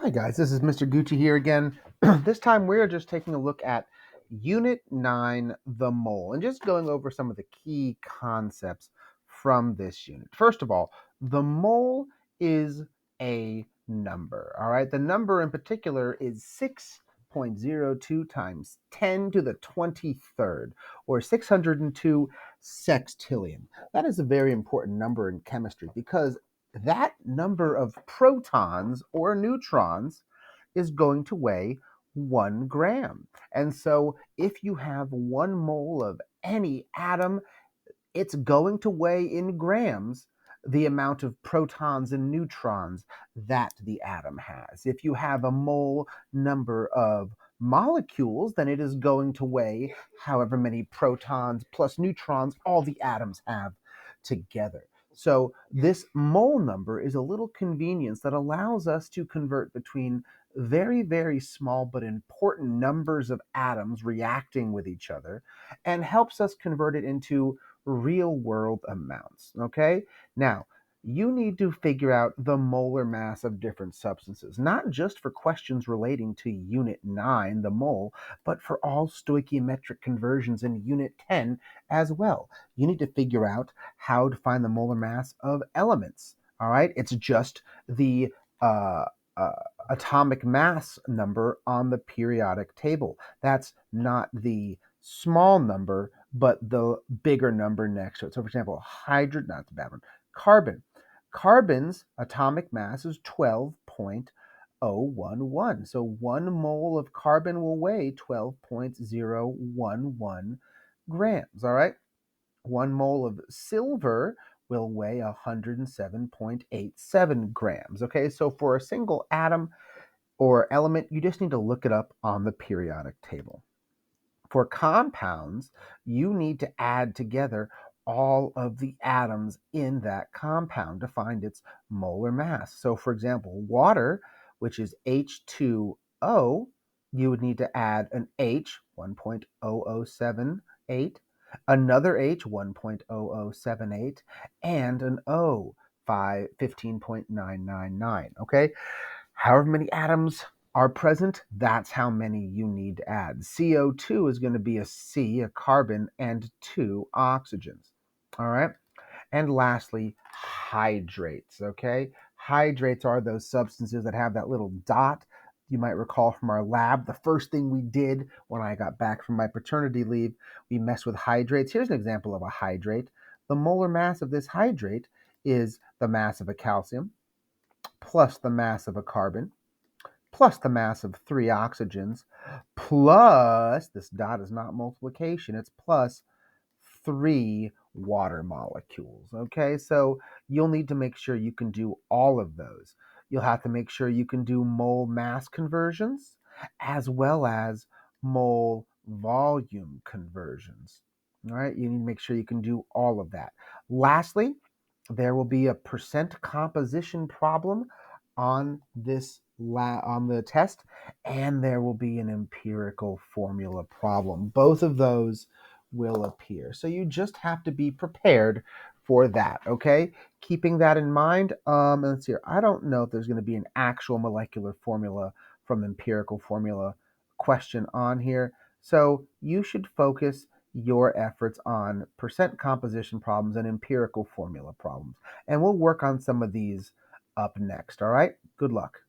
Hi guys, this is Mr. Gucci here again. This time we're just taking a look at Unit 9, the mole, and just going over some of the key concepts from this unit. First of all, the mole is a number, all right? The number in particular is 6.02 times 10 to the 23rd, or 602 sextillion. That is a very important number in chemistry because that number of protons or neutrons is going to weigh 1 gram. And so if you have 1 mole of any atom, it's going to weigh in grams the amount of protons and neutrons that the atom has. If you have a mole number of molecules, then it is going to weigh however many protons plus neutrons all the atoms have together. So this mole number is a little convenience that allows us to convert between very, very small but important numbers of atoms reacting with each other and helps us convert it into real world amounts. Okay. Now, you need to figure out the molar mass of different substances, not just for questions relating to Unit 9, the mole, but for all stoichiometric conversions in Unit 10 as well. You need to figure out how to find the molar mass of elements. All right. It's just the uh, uh, atomic mass number on the periodic table. That's not the small number, but the bigger number next to it. So, for example, hydrogen, not the bad one, carbon. Carbon's atomic mass is 12.011. So, 1 mole of carbon will weigh 12.011 grams. All right. 1 mole of silver will weigh 107.87 grams. Okay. So, for a single atom or element, you just need to look it up on the periodic table. For compounds, you need to add together all of the atoms in that compound to find its molar mass. So, for example, water, which is H2O, you would need to add an H, 1.0078, another H, 1.0078, and an O, 15.999. Okay, however many atoms are present, that's how many you need to add. CO2 is going to be a C, a carbon, and 2 oxygens. All right. And lastly, hydrates. Okay. Hydrates are those substances that have that little dot. You might recall from our lab, the first thing we did when I got back from my paternity leave, we messed with hydrates. Here's an example of a hydrate. The molar mass of this hydrate is the mass of a calcium plus the mass of a carbon plus the mass of 3 oxygens, plus, this dot is not multiplication, it's plus 3 water molecules. Okay, so you'll need to make sure you can do all of those. You'll have to make sure you can do mole mass conversions as well as mole volume conversions. All right, you need to make sure you can do all of that. Lastly, there will be a percent composition problem on this on the test, and there will be an empirical formula problem. Both of those will appear. So you just have to be prepared for that, okay? Keeping that in mind, let's see here. I don't know if there's going to be an actual molecular formula from empirical formula question on here. So you should focus your efforts on percent composition problems and empirical formula problems. And we'll work on some of these up next, all right? Good luck.